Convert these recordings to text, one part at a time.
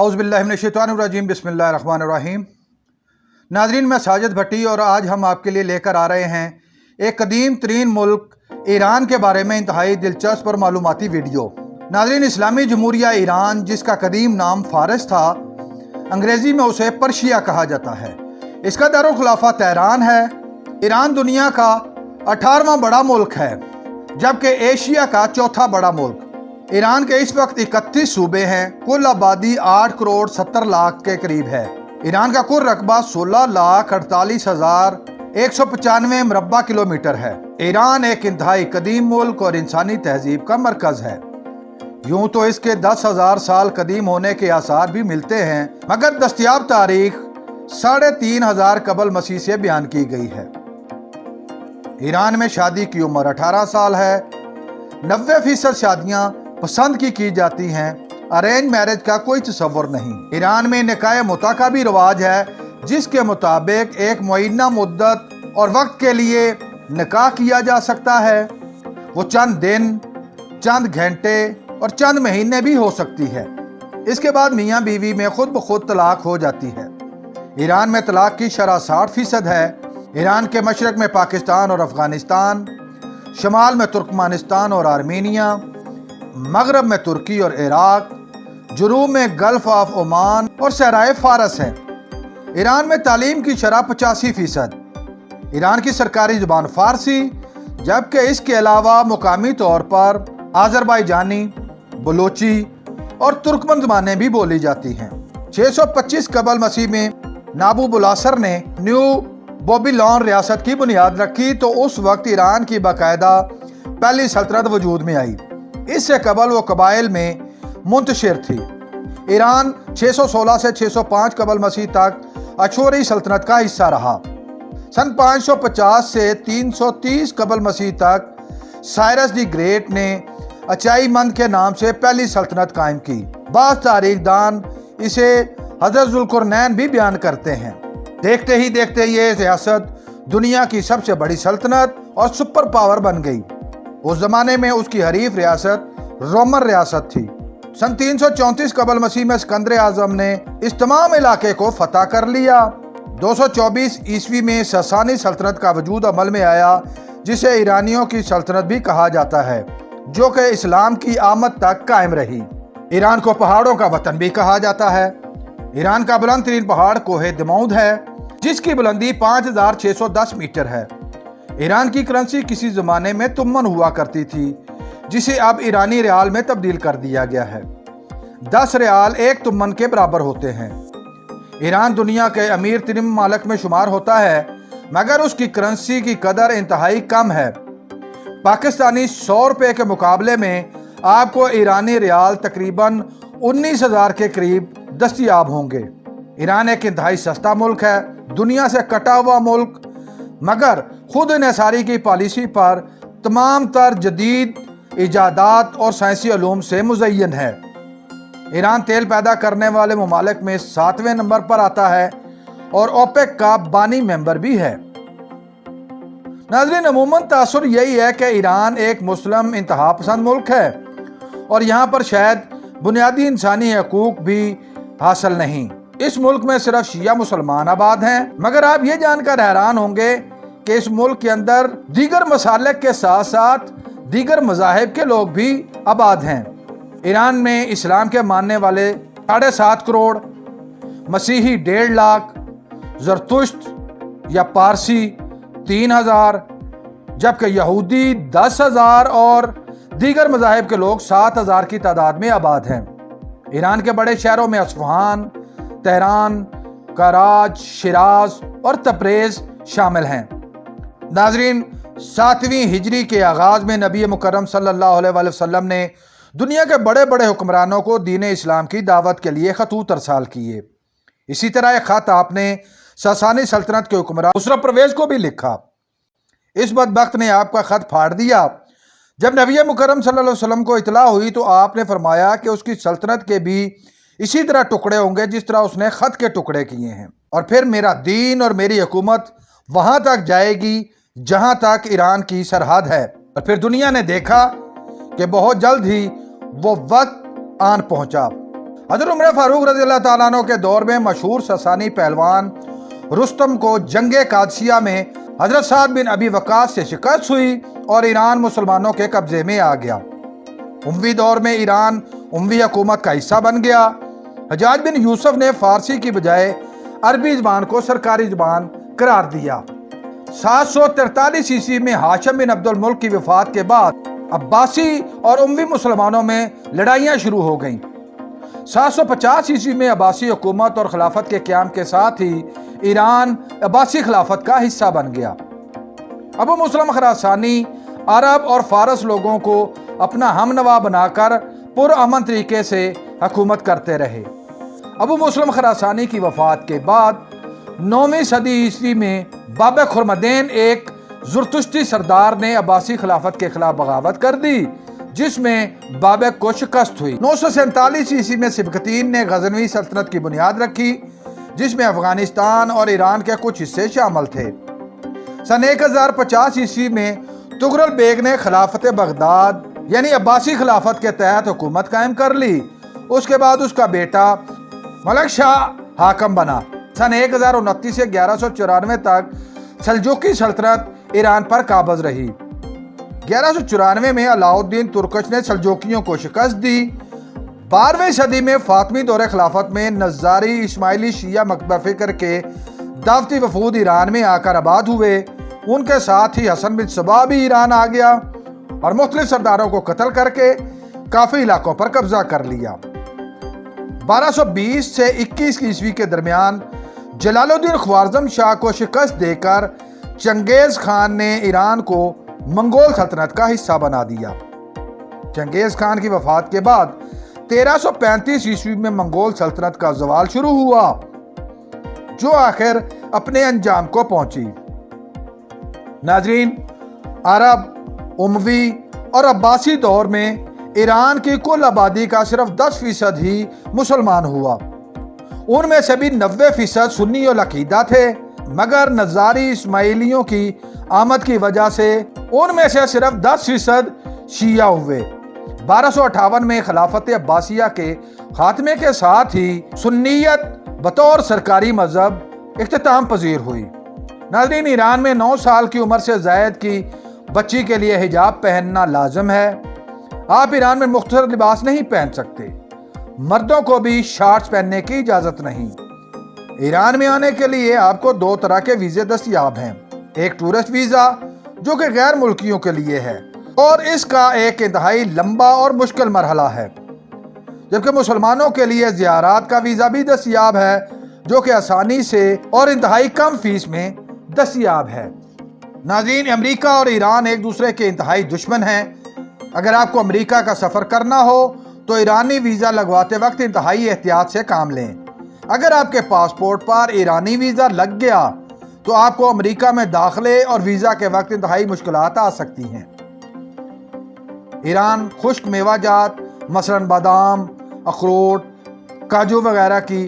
औज़ुबिल्लाहि मिनश्शैतानिर्रजीम बिस्मिल्लाहिर्रहमानिर्रहीम। नाज़रीन, मैं साजिद भट्टी और आज हम आपके लिए लेकर आ रहे हैं एक कदीम तरीन मुल्क ईरान के बारे में इंतहाई दिलचस्प और मालूमाती वीडियो। नाज़रीन, इस्लामी जमहूरिया ईरान, जिसका कदीम नाम फारस था, अंग्रेज़ी में उसे पर्शिया कहा जाता है। इसका दारुल खिलाफा तेहरान है। ईरान दुनिया का 18वां बड़ा मुल्क है, जबकि एशिया का चौथा बड़ा मुल्क। ईरान के इस वक्त 31 सूबे हैं। कुल आबादी 8 करोड़ 70 लाख के करीब है। ईरान का कुल रकबा 16,48,195 मुरब्बा किलोमीटर है। ईरान एक इंतहाई कदीम मुल्क और इंसानी तहजीब का मरकज है। यूं तो इसके 10,000 साल कदीम होने के आसार भी मिलते हैं, मगर दस्तयाब तारीख 3,500 कबल मसीह से बयान की गई है। ईरान में शादी की उम्र 18 साल है। 90% शादियां पसंद की जाती हैं। अरेंज मैरिज का कोई तस्वर नहीं। ईरान में निकाह मुता का भी रिवाज है, जिसके मुताबिक एक मुअय्यना मुद्दत और वक्त के लिए निकाह किया जा सकता है। वो चंद दिन, चंद घंटे और चंद महीने भी हो सकती है। इसके बाद मियाँ बीवी में खुद ब खुद तलाक हो जाती है। ईरान में तलाक की शरह 60% है। ईरान के मशरक में पाकिस्तान और अफगानिस्तान, शमाल में तुर्कमानिस्तान और आर्मीनिया, मगरब में तुर्की और इराक, जुनूब में गल्फ ऑफ ओमान और सहराए फारस है। ईरान में तालीम की शरह 85%। ईरान की सरकारी जुबान फारसी, जबकि इसके अलावा मुकामी तौर पर आज़रबाईजानी, बलोची और तुर्कमन ज़बानें भी बोली जाती हैं। 625 कबल मसीह में नाबूबुलआसर ने न्यू बेबीलोन रियासत की बुनियाद रखी, तो उस वक्त ईरान की बाकायदा पहली सल्तनत वजूद में आई। इससे कबल वो कबाइल में मुंतशिर थी। ईरान 616 से 605 कबल मसीह तक अशूरी सल्तनत का हिस्सा रहा। सन 550 से 330 कबल मसीह तक साइरस दी ग्रेट ने अचाईमंद के नाम से पहली सल्तनत कायम की। बाज़ तारीखदान इसे हज़रत ज़ुल्क़रनैन भी बयान करते हैं। देखते ही देखते ये रियासत दुनिया की सबसे बड़ी सल्तनत और सुपर पावर बन गई। उस जमाने में उसकी हरीफ रियासत रोमन रियासत थी। सन 334 कबल मसीह में सिकंदर आजम ने इस तमाम इलाके को फतह कर लिया। 224 ईस्वी में ससानी सल्तनत का वजूद अमल में आया, जिसे ईरानियों की सल्तनत भी कहा जाता है, जो कि इस्लाम की आमद तक कायम रही। ईरान को पहाड़ों का वतन भी कहा जाता है। ईरान का बुलंद तरीन पहाड़ कोहे दमौद है, जिसकी बुलंदी 5,610 मीटर है। ईरान की करेंसी किसी ज़माने में तुमन हुआ करती थी, जिसे अब ईरानी रियाल में तब्दील कर दिया गया है। 10 रियाल 1 तुमन के बराबर होते हैं। ईरान दुनिया के अमीर तरीन ममालिक में शुमार होता है, मगर उसकी करेंसी की कदर इंतहाई कम है। पाकिस्तानी 100 रुपये के मुकाबले में आपको ईरानी रियाल तकरीबन 19,000 के करीब दस्तयाब होंगे। ईरान एक इंतहाई सस्ता मुल्क है, दुनिया से कटा हुआ मुल्क, मगर खुद इन्हिसारी की पॉलिसी पर तमाम तर जदीद इजादात और साइंसी उलूम से मुज़य्यन है। ईरान तेल पैदा करने वाले ममालिक में 7वें नंबर पर आता है और ओपेक का बानी मेंबर भी है। नाज़रीन, अमूमन तासुर यही है कि ईरान एक मुस्लिम इंतहा पसंद मुल्क है और यहाँ पर शायद बुनियादी इंसानी हकूक भी हासिल नहीं। इस मुल्क में सिर्फ शिया मुसलमान आबाद हैं, मगर आप ये जानकर हैरान होंगे कि इस मुल्क के अंदर दीगर मसालिक के साथ साथ दीगर मज़ाहिब के लोग भी आबाद हैं। ईरान में इस्लाम के मानने वाले 7.5 करोड़, मसीही 1.5 लाख, ज़रतुश्त या पारसी 3,000, जबकि यहूदी 10,000 और दीगर मज़ाहिब के लोग 7,000 की तादाद में आबाद हैं। ईरान के बड़े शहरों में अस्फ़हान, तेहरान, कराज, शिराज और तब्रेज़ शामिल हैं। नाज़रीन, 7वीं हिजरी के आगाज़ में नबी मुकर्रम सल्लल्लाहु अलैहि वसल्लम ने दुनिया के बड़े बड़े हुक्मरानों को दीन इस्लाम की दावत के लिए खतूत अरसाल किए। इसी तरह एक ख़त आपने ससानी सल्तनत के हुक्मरान खुसरो परवेज़ को भी लिखा। इस बदबख्त ने आपका ख़त फाड़ दिया। जब नबी मुकर्रम सल्लल्लाहु अलैहि वसल्लम को इतला हुई, तो आपने फरमाया कि उसकी सल्तनत के भी इसी तरह टुकड़े होंगे जिस तरह उसने ख़त के टुकड़े किए हैं, और फिर मेरा दीन और मेरी हुकूमत वहाँ तक जाएगी जहाँ तक ईरान की सरहद है। और फिर दुनिया ने देखा कि बहुत जल्द ही वो वक्त आन पहुंचा। हज़रत उमर फारूक रज़ी अल्लाह ताला अन्हु के दौर में मशहूर ससानी पहलवान रुस्तम को जंगे कादसिया में हज़रत साद बिन अबी वक्कास से शिकस्त हुई और ईरान मुसलमानों के कब्जे में आ गया। उमवी दौर में ईरान उमवी हुकूमत का हिस्सा बन गया। हज्जाज बिन यूसुफ ने फारसी की बजाय अरबी ज़बान को सरकारी ज़बान करार दिया। 743 ईस्वी में हाशिम बिन अब्दुल मुल्क की वफात के बाद अब्बासी और उमवी मुसलमानों में लड़ाइयाँ शुरू हो गईं। 750 ईस्वी में अब्बासी हुकूमत और खिलाफत के क़याम के साथ ही ईरान अब्बासी खिलाफत का हिस्सा बन गया। अबू मुस्लिम खुरासानी अरब और फारस लोगों को अपना हमनवा बनाकर पुरअमन तरीके से हुकूमत करते रहे। अबू मुस्लिम खुरासानी की वफात के बाद 9वीं सदी ईस्वी में बाब खुरमदैन एक ज़ुरतुश्ती सरदार ने अब्बासी खिलाफत के खिलाफ बगावत कर दी, जिसमें बाबक को शिकस्त हुई। 947 ईस्वी में सिबकतीन ने गजनवी सल्तनत की बुनियाद रखी, जिसमें अफगानिस्तान और ईरान के कुछ हिस्से शामिल थे। सन 1050 ईस्वी में तुगरल बेग ने खिलाफत बगदाद यानी अब्बासी खिलाफत के तहत हुकूमत कायम कर ली। उसके बाद उसका बेटा मलक शाह हाकम बना। सन 1029 से 1194 तक सल्जुकी सल्तनत ईरान पर काबज रही। 1194 में अलाउद्दीन तुर्कश ने सल्जुकियों को शिकस्त दी। 12वीं सदी में फातमी दौरे खिलाफत में नज़ारी इस्माइली शिया मकतब फ़िक्र के दावती वफूद ईरान में आकर आबाद हुए। उनके साथ ही हसन बिन सबा भी ईरान आ गया और मुख्तलिफ सरदारों को कत्ल करके काफ़ी इलाकों पर कब्जा कर लिया। 1220 से 21 ईस्वी के दरमियान जलालुद्दीन ख्वारज़म शाह को शिकस्त देकर चंगेज़ खान ने ईरान को मंगोल सल्तनत का हिस्सा बना दिया। चंगेज़ खान की वफात के बाद 1335 ईस्वी में मंगोल सल्तनत का ज़वाल शुरू हुआ, जो आखिर अपने अंजाम को पहुंची। नाज़रीन, अरब, उमवी और अब्बासी दौर में ईरान की कुल आबादी का सिर्फ 10% ही मुसलमान हुआ। उनमें से भी 90% सुन्नी और अकीदा थे, मगर नज़ारी इस्माइलियों की आमद की वजह से उनमें से सिर्फ 10% शिया हुए। 1258 में खिलाफत अब्बासिया के खात्मे के साथ ही सुन्नियत बतौर सरकारी मजहब इख्तिताम पजीर हुई। नाज़रीन, ईरान में 9 साल की उम्र से ज़ायद की बच्ची के लिए हिजाब पहनना लाजम है। आप ईरान में मुख्तलिफ लिबास नहीं पहन सकते। मर्दों को भी शॉर्ट्स पहनने की इजाज़त नहीं। ईरान में आने के लिए आपको 2 तरह के वीज़े दस्तयाब हैं। एक टूरिस्ट वीज़ा जो कि गैर मुल्कियों के लिए है और इसका एक इंतहाई लंबा और मुश्किल मरहला है, जबकि मुसलमानों के लिए ज़ियारत का वीज़ा भी दस्तयाब है, जो कि आसानी से और इंतहाई कम फीस में दस्तयाब है। नाज़रीन, अमेरिका और ईरान एक दूसरे के इंतहाई दुश्मन हैं। अगर आपको अमेरिका का सफ़र करना हो तो ईरानी वीज़ा लगवाते वक्त इंतहाई एहतियात से काम लें। अगर आपके पासपोर्ट पर ईरानी वीज़ा लग गया तो आपको अमेरिका में दाखिले और वीज़ा के वक्त इंतहाई मुश्किलात आ सकती हैं। ईरान खुश्क मेवाजात मसलन बादाम, अखरोट, काजू वगैरह की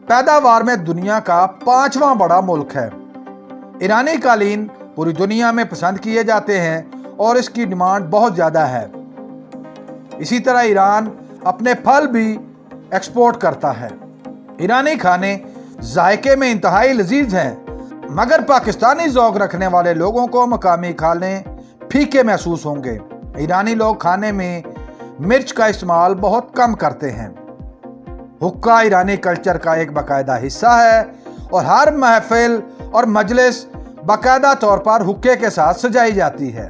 पैदावार में दुनिया का 5वां बड़ा मुल्क है। ईरानी कालीन पूरी दुनिया में पसंद किए जाते हैं और इसकी डिमांड बहुत ज़्यादा है। इसी तरह ईरान अपने फल भी एक्सपोर्ट करता है। ईरानी खाने जायके में इंतहाई लजीज हैं, मगर पाकिस्तानी ज़ौक़ रखने वाले लोगों को मकामी खाने फीके महसूस होंगे। ईरानी लोग खाने में मिर्च का इस्तेमाल बहुत कम करते हैं। हुक्का ईरानी कल्चर का एक बाकायदा हिस्सा है और हर महफिल और मजलिस बाकायदा तौर पर हुक्के के साथ सजाई जाती है।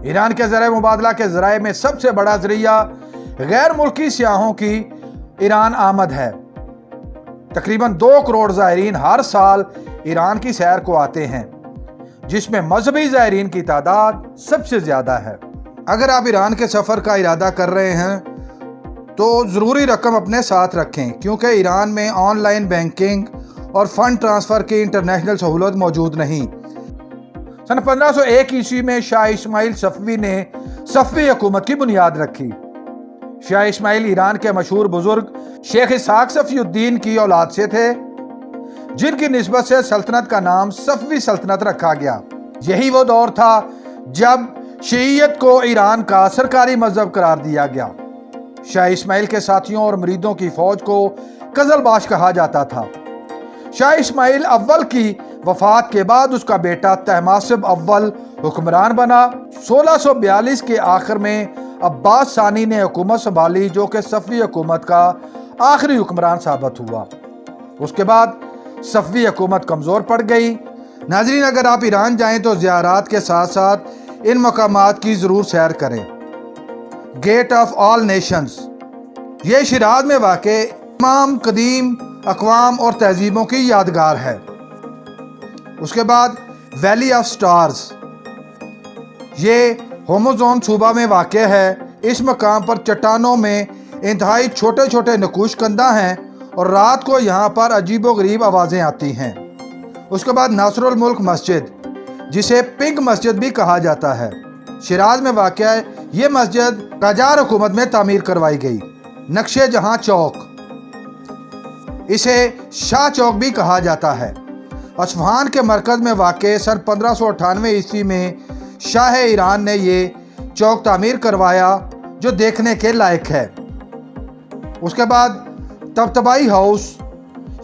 ईरान के ज़रिए मुबादला के ज़राए में सबसे बड़ा ज़रिया गैर मुल्की सियाहों की ईरान आमद है। तकरीबन 2 करोड़ ज़ायरीन हर साल ईरान की सैर को आते हैं, जिसमें मजहबी ज़ायरीन की तादाद सबसे ज़्यादा है। अगर आप ईरान के सफ़र का इरादा कर रहे हैं तो ज़रूरी रकम अपने साथ रखें, क्योंकि ईरान में ऑनलाइन बैंकिंग और फंड ट्रांसफ़र की इंटरनेशनल सहूलत मौजूद नहीं। सन 1501 ईस्वी में शाह इस्माइल सफ़वी ने सफ़वी हुकूमत की बुनियाद रखी। शाह इस्माइल ईरान के मशहूर बुजुर्ग शेख इसहाक सफ़ीउद्दीन की औलाद से थे, जिनकी निस्बत से सल्तनत का नाम सफ़वी सल्तनत रखा गया। यही वो दौर था जब शिय्यत को ईरान का सरकारी मजहब करार दिया गया। शाह इस्माइल के साथियों और मुरीदों की फौज को कजलबाश कहा जाता था। शाह इस्माइल अव्वल की वफात के बाद उसका बेटा तहमासिब अव्वल हुक्मरान बना। 1642 के आखिर में अब्बास सानी ने हुकूमत संभाली, जो कि सफ़वी हुकूमत का आखिरी हुक्मरान साबित हुआ। उसके बाद सफ़वी हुकूमत कमज़ोर पड़ गई। नाज़रीन, अगर आप ईरान जाएं तो ज़ियारात के साथ साथ इन मकामात की ज़रूर सैर करें। गेट ऑफ ऑल नेशंस, ये शिराज में वाक़े तमाम कदीम अक़वाम और तहजीबों की यादगार है। उसके बाद वैली ऑफ स्टार्स, ये होमोजोन सूबा में वाक़ है। इस मकाम पर चट्टानों में इंतहाई छोटे छोटे नकूशकंदा हैं और रात को यहाँ पर अजीबो गरीब आवाज़ें आती हैं। उसके बाद नासरुल मुल्क मस्जिद, जिसे पिंक मस्जिद भी कहा जाता है, शिराज में वाक़ है। ये मस्जिद काजार हुकूमत में तामीर करवाई गई। नक्शे जहाँ चौक, इसे शाह चौक भी कहा जाता है। अस्फहान के मरकज़ में वाक़ सन 1598 ईस्वी में शाह ईरान ने ये चौक तामीर करवाया, जो देखने के लायक है। उसके बाद तबतबाई हाउस,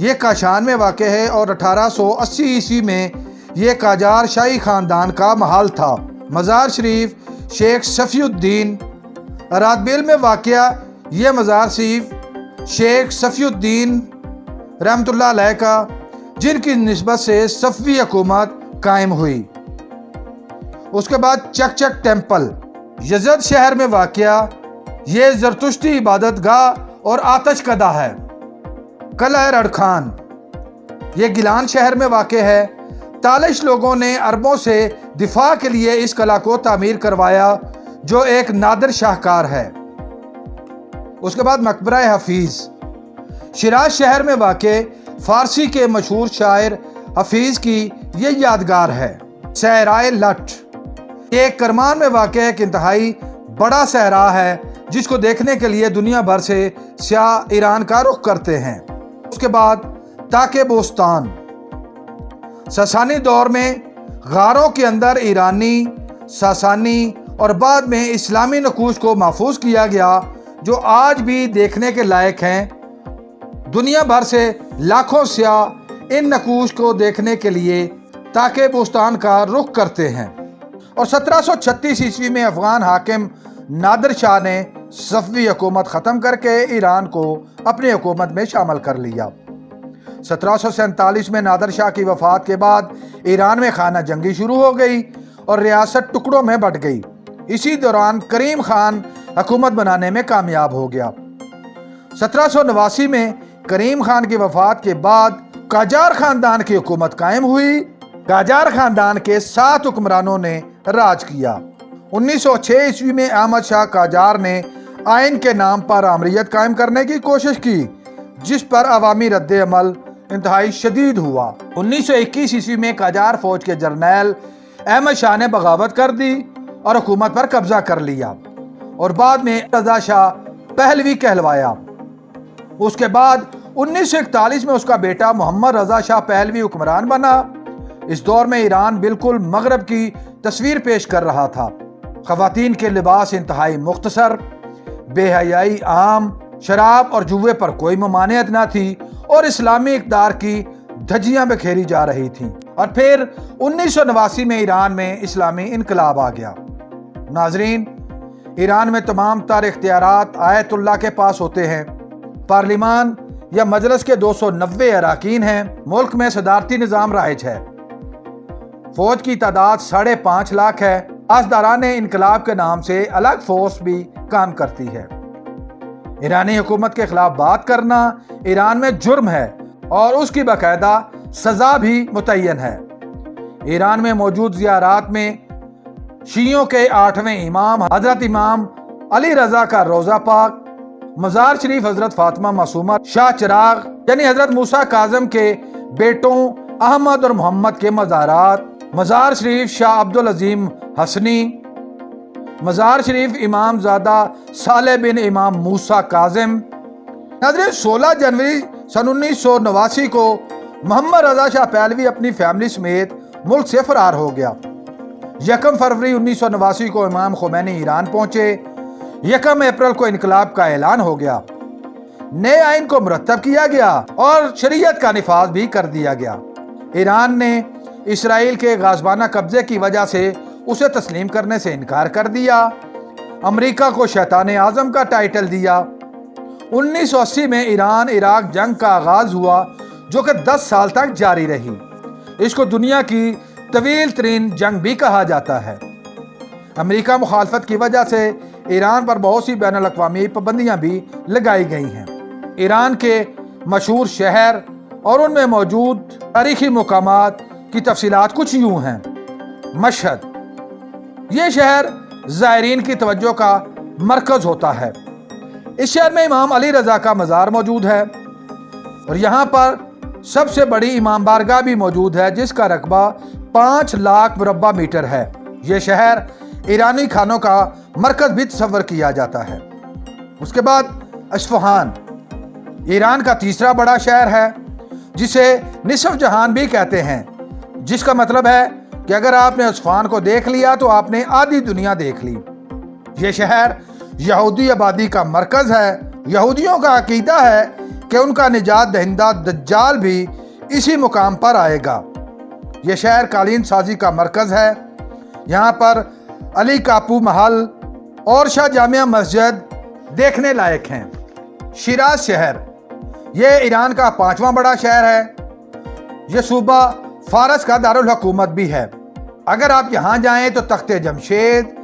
ये काशान में वाक़ है और 1880 ईस्वी में ये काजार शाही ख़ानदान का महल था। मज़ार शरीफ शेख सफ़ीउद्दीन, रातबिल में वाक़या ये मज़ार शरीफ शेख सफ़ीउद्दीन रहमतुल्लाह अलैह का, जिनकी निस्बत से सफ़वी हुकूमत कायम हुई। उसके बाद चकचक टेम्पल, यज़द शहर में वाक़या ये ज़रतुश्ती इबादत गाह और आतश कदा है। कलह रड़खान, ये गिलान शहर में वाक़ है। तालिश लोगों ने अरबों से दिफा के लिए इस कला को तामीर करवाया, जो एक नादिर शाहकार है। उसके बाद मकबरा हफीज़, शिराज शहर में वाक़ फ़ारसी के मशहूर शायर हफीज़ की ये यादगार है। सहराए लट, ये करमान में वाक़ एक इंतहाई बड़ा सहरा है, जिसको देखने के लिए दुनिया भर से सियाह ईरान का रुख करते हैं। उसके बाद ताके बोस्तान, सासानी दौर में गारों के अंदर ईरानी, सासानी और बाद में इस्लामी नकूश को महफूज किया गया, जो आज भी देखने के लायक हैं। दुनिया भर से लाखों सियाह इन नकूश को देखने के लिए ताके बोस्तान का रुख करते हैं। और 1736 ईस्वी में अफगान हाकिम नादिर शाह ने सफ़वी हुकूमत ख़त्म करके ईरान को अपनी हुकूमत में शामिल कर लिया। 1747 में नादिर शाह की वफ़ात के बाद ईरान में खाना जंगी शुरू हो गई और रियासत टुकड़ों में बट गई। इसी दौरान करीम खान हुकूमत बनाने में कामयाब हो गया। 1789 में करीम खान की वफ़ात के बाद काजार ख़ानदान की हुकूमत कायम हुई। काजार ख़ानदान के 7 हुक्मरानों ने राज किया। 1906 ईस्वी में अहमद शाह काजार ने आइन के नाम पर आमरीत कायम करने की कोशिश की, जिस पर अवामी रद्द अमल इंतहाई शदीद हुआ। 1921 ईस्वी में काजार फौज के जर्नैल अहमद शाह ने बगावत कर दी और हुकूमत पर कब्जा कर लिया और बाद में रजा शाह पहलवी कहलवाया। उसके बाद 1941 में उसका बेटा मोहम्मद रजा शाह पहलवी हुक्मरान बना। इस दौर में ईरान बिल्कुल मगरब की तस्वीर पेश कर रहा था। ख़वातीन के लिबास इंतहाई मुख्तसर, बेहयाई आम, शराब और जुए पर कोई ममानियत न थी और इस्लामी इक़्तिदार की धज्जियां बिखेरी जा रही थीं। और फिर 1989 में ईरान में इस्लामी इनकलाब आ गया। नाजरीन, ईरान में तमाम तर इख्तियारात आयतुल्लाह के पास होते हैं। पार्लिमान या मजलिस के 290 अराकीन हैं। मुल्क में सदारती निज़ाम राइज है। फौज की तादाद 5.5 लाख है। आसदारान इनकलाब के नाम से अलग फोर्स भी काम करती है। ईरानी हुकूमत के खिलाफ बात करना ईरान में जुर्म है और उसकी बाकायदा सजा भी मुतय्यन है। ईरान में मौजूद ज़ियारात में शियों के 8वें इमाम हजरत इमाम अली रजा का रोज़ा पाक, मज़ार शरीफ हजरत फातिमा मासूमा शाह चिराग यानी हजरत मूसा काज़म के बेटों अहमद और मोहम्मद के मज़ारात, मज़ार शरीफ शाह अब्दुल अजीम हसनी, मज़ार शरीफ इमाम ज़ादा साले बिन इमाम मूसा काज़िम। नाज़रीन, 16 जनवरी सन 1989 को मोहम्मद रजा शाह पहलवी अपनी फैमिली समेत मुल्क से फरार हो गया। 1 फरवरी 1989 को इमाम खुमैनी ईरान पहुंचे। 1 अप्रैल को इनकलाब का ऐलान हो गया, नए आइन को मुरतब किया गया और शरीयत का निफाज भी कर दिया गया। ईरान ने इसराइल के गाज़बाना कब्जे की वजह से उसे तस्लीम करने से इनकार कर दिया। अमेरिका को शैतान आज़म का टाइटल दिया। 1980 में ईरान इराक जंग का आगाज हुआ जो कि 10 साल तक जारी रही। इसको दुनिया की तवील तरीन जंग भी कहा जाता है। अमेरिका मुखालफत की वजह से ईरान पर बहुत सी बैनुल अक़वामी पाबंदियां भी लगाई गई हैं। ईरान के मशहूर शहर और उनमें मौजूद तारीखी मुकामात की तफसीलात कुछ यूं हैं। मशहद, ये शहर ज़ायरीन की तवज्जो का मरकज़ होता है। इस शहर में इमाम अली रज़ा का मज़ार मौजूद है और यहाँ पर सबसे बड़ी इमाम बारगाह भी मौजूद है जिसका रकबा 5 लाख मुरब्बा मीटर है। ये शहर ईरानी खानों का मरकज़ भी तस्वर किया जाता है। उसके बाद अस्फ़हान ईरान का तीसरा बड़ा शहर है जिसे निसफ जहान भी कहते हैं, जिसका मतलब है कि अगर आपने अस्फ़हान को देख लिया तो आपने आधी दुनिया देख ली। ये शहर यहूदी आबादी का मरकज़ है। यहूदियों का अकीदा है कि उनका निजात दहिंदा दज्जाल भी इसी मुकाम पर आएगा। यह शहर कालीन साजी का मरकज़ है। यहाँ पर अली कापू महल और शाह जामिया मस्जिद देखने लायक हैं। शिराज शहर, यह ईरान का 5वां बड़ा शहर है। यह सूबा फारस का दारुल हुकूमत भी है। अगर आप यहाँ जाएं तो तख्ते जमशेद,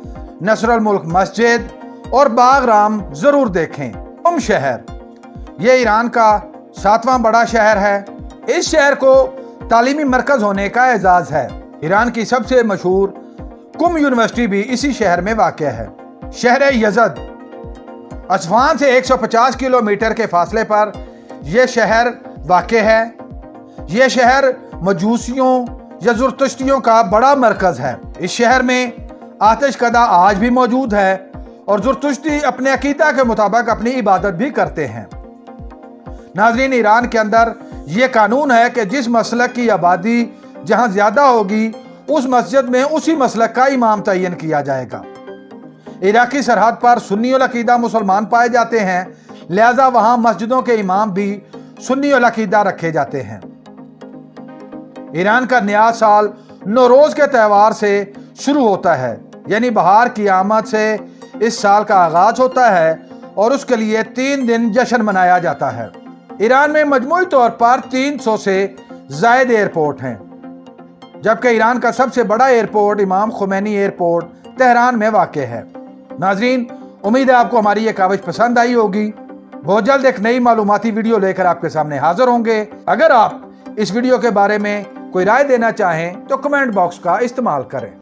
नसरुल मुल्क मस्जिद और बाग राम ज़रूर देखें। शहर, यह ईरान का 7वां बड़ा शहर है। इस शहर को तालीमी मरकज़ होने का एजाज़ है। ईरान की सबसे मशहूर कुम यूनिवर्सिटी भी इसी शहर में वाक़या है। शहर यज़द, अस्फ़हान से 150 किलोमीटर के फासले पर यह शहर वाक़या है। यह शहर मजूसियों या ज़ुरतुश्तियों का बड़ा मरकज़ है। इस शहर में आतिशकदा आज भी मौजूद है और ज़ुरतुश्ती अपने अकीदा के मुताबिक अपनी इबादत भी करते हैं। नाज़रीन, ईरान के अंदर यह कानून है कि जिस मसलक की आबादी जहाँ ज़्यादा होगी उस मस्जिद में उसी मसलक का इमाम तयन किया जाएगा। इराकी सरहद पर सुन्नी अल अकीदा मुसलमान पाए जाते हैं, लिहाजा वहाँ मस्जिदों के इमाम भी सुन्नी अल अकीदा रखे जाते हैं। ईरान का नया साल नौरोज़ के त्यौहार से शुरू होता है, यानी बहार की आमद से इस साल का आगाज होता है और उसके लिए 3 दिन जश्न मनाया जाता है। ईरान में मजमूई तौर पर 300 से ज़ायद एयरपोर्ट हैं, जबकि ईरान का सबसे बड़ा एयरपोर्ट इमाम खुमैनी एयरपोर्ट तेहरान में वाक़ है। नाज़रीन, उम्मीद है आपको हमारी ये काविश पसंद आई होगी। बहुत जल्द एक नई मालूमाती वीडियो लेकर आपके सामने हाजिर होंगे। अगर आप इस वीडियो के बारे में कोई राय देना चाहें तो कमेंट बॉक्स का इस्तेमाल करें।